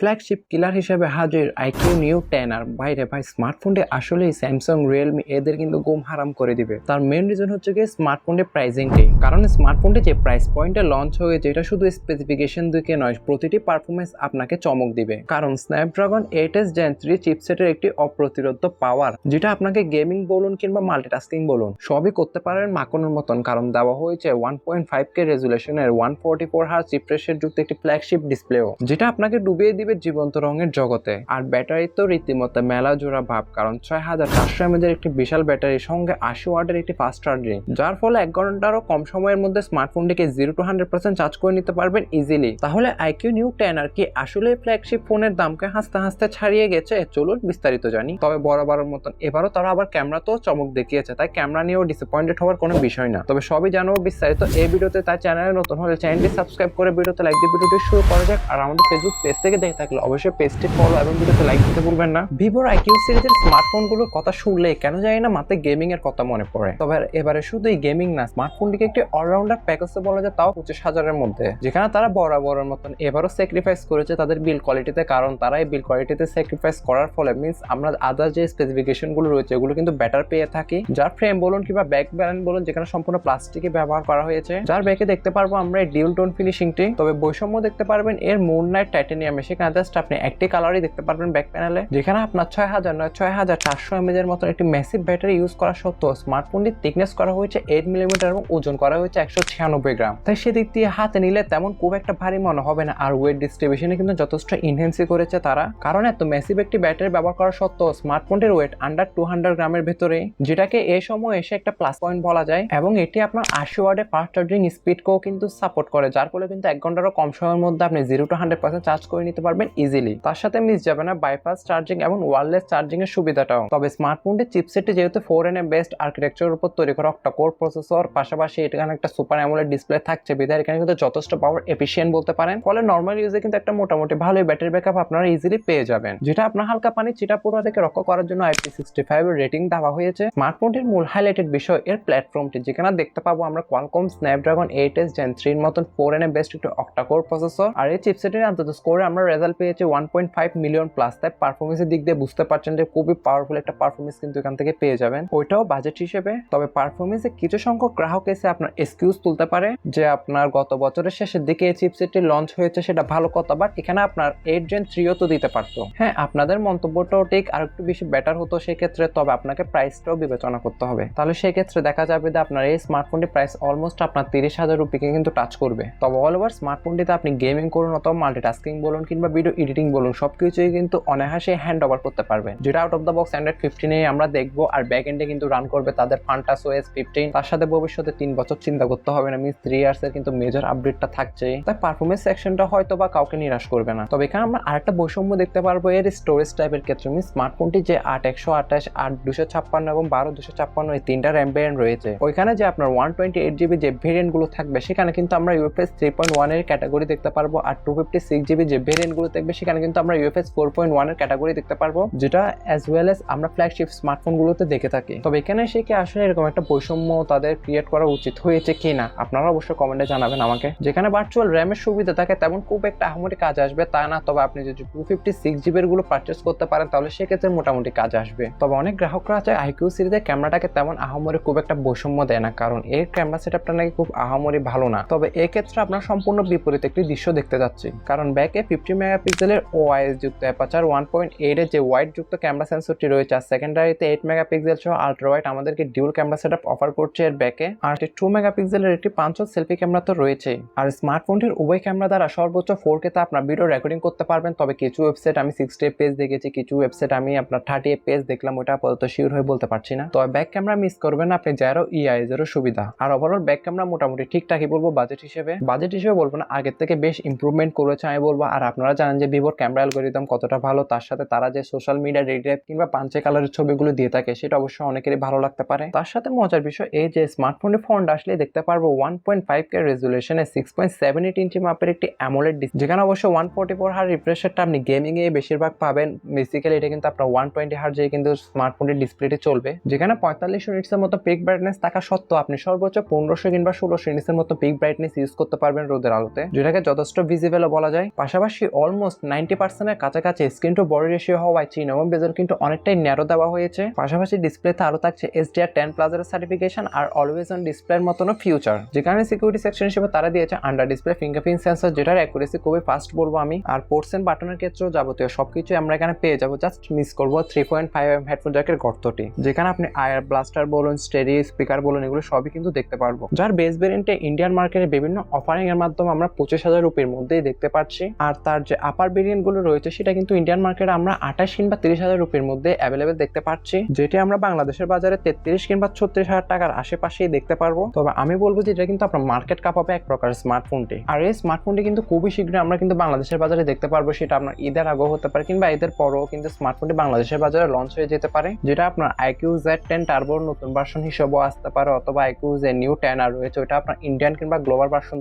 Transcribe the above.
Flagship killer হিসেবে হাজির IQ new 10 আর বাইরে ভাই স্মার্টফোনটি আসলেই স্যামসাং রিয়েলমি এদের কিন্তু ঘুম হারাম করে দিবে। তার মেইন রিজন হচ্ছে কি স্মার্টফোনটির প্রাইসিংটি, কারণ স্মার্টফোনটি যে প্রাইস পয়েন্টে লঞ্চ হয়েছে এটা শুধু স্পেসিফিকেশন দিকে নয়, প্রতিটি পারফরমেন্স আপনাকে চমক দিবে। কারণ স্ন্যাপড্রাগন 8s Gen 3 চিপসেটের একটি অপ্রতিরোধ্য পাওয়ার, যেটা আপনাকে গেমিং বলুন কিংবা মাল্টিটাস্কিং বলুন সবই করতে পারেন মাকনের মতন। কারণ দেওয়া হয়েছে 1.5K রেজুলেশনের 144Hz রিফ্রেশের যুক্ত একটি ফ্ল্যাগশিপ ডিসপ্লেও, যেটা আপনাকে ডুবিয়ে দিবে জীবন্ত রঙের জগতে। আর ব্যাটারি তো রীতিমতো মেলা জোড়া ভাব, কারণ 6400 mAh এর একটি বিশাল ব্যাটারির সঙ্গে 80 ওয়াটের একটি ফাস্ট চার্জিং, যার ফলে 1 ঘন্টারও কম সময়ের মধ্যে স্মার্টফোনটিকে 0 to 100% চার্জ করে নিতে পারবেন ইজিলি। তাহলে আইকিউ নিউ 10 আর কি আসলে ফ্ল্যাগশিপ ফোনের দামকে হাসতে হাসতে ছাড়িয়ে গেছে? চলুন বিস্তারিত জানি। তবে বরাবরের মতন এবারও তারা আবার ক্যামেরা তো চমক দেখিয়েছে, তাই ক্যামেরা নিয়েও ডিসঅ্যাপয়েন্টেড হওয়ার কোনো বিষয় না। তবে সবই জানাবো বিস্তারিত এই ভিডিওতে, তাই চ্যানেলে নতুন হলে চ্যানেলটি সাবস্ক্রাইব করে ভিডিওতে লাইক দিয়ে ভিডিওটি শুরু করা যাক। আর আমাদের ফেসবুক পেজ থেকে দেখে থাকলে অবশ্যই পেজটি ফলো এবং ভিডিওতে লাইক দিতে ভুলবেন না। ভিভোর আইকিউ সিরিজের স্মার্টফোনগুলোর কথা শুনলে কেন জানি না মাত্র গেমিং এর কথা মনে পড়ে। তবে এবারে শুধুই গেমিং না, স্মার্টফোনটিকে একটি অলরাউন্ডার প্যাকেজে বলা যায়, তাও 25,000-এর মধ্যে, যেখানে তারা বরাবরের মতন এবারও স্যাক্রিফাইস করেছে তাদের বিল কোয়ালিটিতে। কারণ তারা এই বিল কোয়ালিটিতে স্যাক্রিফাইস করার ফলে মিনস আমরা আদার যে স্পেসিফিকেশন গুলো রয়েছে এগুলো কিন্তু বেটার পেয়ে থাকি। যার ফ্রেম বলুন কিংবা ব্যাক ব্যালেন্স বলুন, যেখানে সম্পূর্ণ প্লাস্টিকে ব্যবহার করা হয়েছে, যার ব্যাকে দেখতে পারবো আমরা এই ডিউল টোন ফিনিশিংটি। তবে বৈষম্য দেখতে পারবেন এর মুন নাইট টাইটানিয়ামে, সেখানে জাস্ট আপনি একটি কালারই দেখতে পারবেন ব্যাক প্যানেলে, যেখানে আপনার 6400 mAh এর মতো একটি ম্যাসিভ ব্যাটারি ইউজ করা সত্ত্বেও স্মার্টফোনটি থিকনেস করা হয়েছে 8 মিলিমিটার এবং ওজন করা হয়েছে 196 গ্রাম। তাই সেদিক দিয়ে হাতে নিলে তেমন খুব একটা ভারী মনে হবে না। আর ওয়েট ডিস্ট্রিবিউশনে কিন্তু যথেষ্ট ইনহেন্সি করেছে তারা, কারণ এত ম্যাসিভ একটি ব্যাটারি ব্যবহার করা সত্ত্বেও স্মার্টফোনটির ওয়েট আন্ডার 200 গ্রামের ভেতরে, যেটাকে এই সময় এসে একটা প্লাস পয়েন্ট বলা যায়। এবং এটি আপনার 80 ওয়াটের ফাস্ট চার্জিং স্পিডকেও কিন্তু সাপোর্ট করে, যার ফলে কিন্তু 1 ঘন্টারও কম সময়ের মধ্যে আপনি 0 to 100% চার্জ করে নিতে পারবেন ইজিলি। তার সাথে মিস যাবে না বাইপাস চার্জিং এবং ওয়্যারলেস চার্জিং এর সুবিধাটাও। তবে স্মার্টফোনটির চিপসেটটি যেহেতু 4nm বেসড আর্কিটেকচারের উপর তৈরি করা অক্টা কোর প্রসেসর, পাশাপাশি এখানে একটা সুপার অ্যামোলেড ডিসপ্লে থাকছে, বিধায় এখানে কিন্তু যথেষ্ট পাওয়ার এফিশিয়েন্ট বলতে পারেন। ফলে নর্মাল ইউজে কিন্তু একটা মোটামুটি ভালোই ব্যাটারি ব্যাকআপ আপনারা ইজিলি পেয়ে যাবেন, যেটা আপনার হালকা পানি চিটাপোড়া থেকে রক্ষা করার জন্য IP65 এর রেটিং দেওয়া হয়েছে। স্মার্টফোনটির মূল হাইলাইটেড বিষয় এর প্ল্যাটফর্মটি, যেখানে দেখতে পাবো আমরা কোয়ালকম স্ন্যাপড্রাগন 8s Gen 3 এর মতন 4nm বেসড একটি অক্টা কোর প্রসেসর। আর এই চিপসেটের আন্তত স্কোরে আমরা রেজাল্ট পেয়েছি 1.5 মিলিয়ন প্লাস। তাই পারফরমেন্সের দিক দিয়ে বুঝতে পারছেন যে খুবই পাওয়ারফুল একটা পারফরমেন্স কিন্তু এখান থেকে পেয়ে যাবেন, ওইটাও বাজেট হিসেবে। তবে পারফরমেন্সে কিছু সংখ্যক গ্রাহক এসে আপনার এক্সকিউজ তুলতে পারে যে আপনার গত বছরের শেষের দিকে এই চিপসেটটি লঞ্চ হয়েছে, সেটা ভালো কথা, বাট এখানে আপনার 8 Gen 3ও তো দিতে পারতো। হ্যাঁ, আপনাদের মন্তব্যটাও ঠিক, আর একটু বেশি বেটার হতো সেক্ষেত্রে। তবে আপনাকে প্রাইসটাও বিবেচনা করতে হবে। তাহলে সেক্ষেত্রে দেখা যাবে যে আপনার এই স্মার্টফোনটির প্রাইস অলমোস্ট আপনার 30,000 রুপিকে কিন্তু টাচ করবে। তবে অল ওভার স্মার্টফোনটিতে আপনি গেমিং করুন অথবা মাল্টিটাস্কিং বলুন কিংবা ভিডিও এডিটিং বলুন, সবকিছুই কিন্তু অনায়াসে হ্যান্ড ওভার করতে পারবেন, যেটা out of the box Android 15 আমরা দেখবো। আর ব্যাক এন্ডে কিন্তু রান করবে তাদের ফান্টাস OS 15। তার সাথে ভবিষ্যতে 3 বছর চিন্তা করতে হবে না, মিনস 3 ইয়ার্স এর কিন্তু মেজর আপডেটটা থাকছে। তাই পারফরমেন্স সেকশনটা হয়তো বা কাউকে নিরাশ করবে না। তবে এখানে আমরা আরেকটা বৈষম্য দেখতে পারবো এর স্টোরেজ টাইপের ক্ষেত্রে। মিনস স্মার্টফোনটি যে 8 128, 8 256 এবং 12 256 এই তিনটা র্যাম ভেরিয়েন্ট রয়েছে, ওইখানে যে আপনার 128GB যে ভেরিয়েন্ট গুলো থাকবে সেখানে কিন্তু আমরা UFS 3.1 এর ক্যাটাগরি দেখতে পারবো। আর 256GB যে ভেরিয়েন্ট গুলো থাকবে সেখানে কিন্তু আমরা UFS 4.1 এর ক্যাটাগরি দেখতে পারবো, যেটা অ্যাজ ওয়েল এস আমরা ফ্ল্যাগশিপ স্মার্টফোন গুলোতে দেখে থাকি। তবে এখানে এসে কি আসলে এরকম একটা বৈষম্য তাদের ক্রিয়েট করা উচিত হয়েছে কিনা আপনারা অবশ্যই কমেন্টে জানাবেন আমাকে। যেখানে ভার্চুয়াল র্যামের সুবিধা থাকে তেমন খুব একটা আহামরি কাজ আসবে তা না, তবে আপনি যদি 256GB এর গুলো পারচেস করতে পারেন তাহলে সেক্ষেত্রে মোটামুটি কাজ আসবে। তবে অনেক গ্রাহকরা আছে আইকিউ সিরিজের ক্যামেরাটাকে তেমন আহামরি খুব একটা বৈষম্য দেয় না, কারণ এর ক্যামেরা সেটআপটা নাকি খুব আহামরি ভালো না। তবে এই ক্ষেত্রে আপনার সম্পূর্ণ বিপরীত একটি দৃশ্য দেখতে যাচ্ছি, কারণ ব্যাকে 50 মেগাপিক্সেলের OIS যুক্ত অ্যাপারচার 1.8 এর যে ওয়াইড যুক্ত ক্যামেরা সেন্সরটি রয়েছে, আর সেকেন্ডারিতে 8 মেগাপিক্সেল সহ আলট্রা ওয়াইড আমাদেরকে ডিউল ক্যামেরা সেটআপ অফার করছে এর ব্যাকে। আর 2 মেগাপিক্সেলের একটি পাঞ্চ সেলফি ক্যামেরা তো রয়েছে। আর স্মার্টফোনটির উভয় ক্যামেরা দ্বারা সর্বোচ্চ 4K তে আপনার ভিডিও রেকর্ডিং করতে পারবেন। তবে কিছু ওয়েবসাইট আমি 60 FPS দেখেছি, কিছু ওয়েবসাইট আমি আপনার 30 FPS দেখলাম, ওটা আপাতত শিওর হয়ে বলতে পারছি না। তবে ব্যাক ক্যামেরা মিস করবেন আপনি, যারও EIS এরও সুবিধা। আর ওভারঅল ব্যাক ক্যামেরা মোটামুটি ঠিকঠাকই বলবো। বাজেট হিসেবে বলবো না, আগের থেকে বেশ ইমপ্রুভমেন্ট করেছে আমি বলবো। আর আপনারা জানেন যে ভিভোর ক্যামেরা অ্যালগরিদম কতটা ভালো, তার সাথে তারা যে সোশ্যাল মিডিয়া রেডিয়েট কিংবা পাঞ্চে কালারের ছবিগুলো দিয়ে থাকে সেটা অবশ্যই অনেকেরই ভালো লাগতে পারে। তার সাথে মজার বিষয় এই যে স্মার্টফোনের ফন্ট আসলে দেখতে পারবো 1.5K রেজুলেশনে 6.78 ইঞ্চি মাপের একটি অ্যামোলেড ডিসপ্লে, যেখানে অবশ্য 144Hz রিফ্রেশ রেটটা আপনি গেমিং এ বেশিরভাগ পাবেন। বেসিক্যালি এটা কিন্তু আপনার 120Hz কিন্তু স্মার্টফোনের ডিসপ্লেটি চলবে, যেখানে 45 ইউনিটসের মতো পিক ব্রাইটনেস থাকা সত্ত্বেও আপনি সর্বোচ্চ 1500 কিংবা 1600 ইউনিটসের মতো পিক ব্রাইটনেস ইউজ করতে পারবেন রোদের আলোতে, যেটাকে যথেষ্ট ভিজিবল বলা যায়। পাশাপাশি অল অলমোস্ট 90% কাছাকাছি স্ক্রিন টু বডি রেশিও হওয়ায় চিন এবং বেজেল কিন্তু অনেকটাই ন্যারো দেওয়া হয়েছে। পাশাপাশি ডিসপ্লেতে আরো থাকছে HDR10 প্লাস এর সার্টিফিকেশন আর অলওয়েজ অন ডিসপ্লের মতন ফিউচার। যেখানে সিকিউরিটি সেকশন হিসেবে তারা দিয়েছে আন্ডার ডিসপ্লে ফিঙ্গারপ্রিন্ট সেন্সর, যেটার অ্যাকুরেসি খুবই ফাস্ট বলবো আমি। আর পোর্টস এন্ড বাটনের ক্ষেত্রেও যাবতীয় সবকিছু আমরা এখানে পেয়ে যাবো, জাস্ট মিস করবো 3.5mm হেডফোন জ্যাকের গর্তটি, যেখানে আপনি আয়ার ব্লাস্টার বলুন, স্টেরিও স্পিকার বলুন, এগুলো সবই কিন্তু দেখতে পারবো। যার বেস ভেরিয়েন্টে ইন্ডিয়ান মার্কেটে বিভিন্ন অফারিং এর মাধ্যমে আমরা 25,000 রুপির মধ্যেই দেখতে পাচ্ছি। আর তার যে আপার ভেরিয়েন্ট গুলো রয়েছে সেটা কিন্তু ইন্ডিয়ান মার্কেটে আমরা 28 কিংবা 30,000 রুপির মধ্যে অ্যাভেলেবেল দেখতে পাচ্ছি, যেটি আমরা বাংলাদেশের বাজারে 33 কিংবা 36,000 টাকার আশেপাশেই দেখতে পারবো। তবে আমি বলবো যে এটা কিন্তু আপনার মার্কেট কাঁপাবে এক প্রকার স্মার্টফোনটি। আর এই স্মার্টফোনটি কিন্তু খুবই শীঘ্রই আমরা কিন্তু বাংলাদেশের বাজারে দেখতে পারবো, সেটা আপনার ঈদের আগেও হতে পারে কিংবা ঈদের পরেও কিন্তু স্মার্টফোনটি বাংলাদেশের বাজারে লঞ্চ হয়ে যেতে পারে, যেটা আপনার IQ Z10 টার্বোর নতুন ভার্সন হিসেবেও আসতে পারে, অথবা IQ Z New 10 আর রয়েছে ওটা আপনার ইন্ডিয়ান কিংবা গ্লোবাল ভার্সন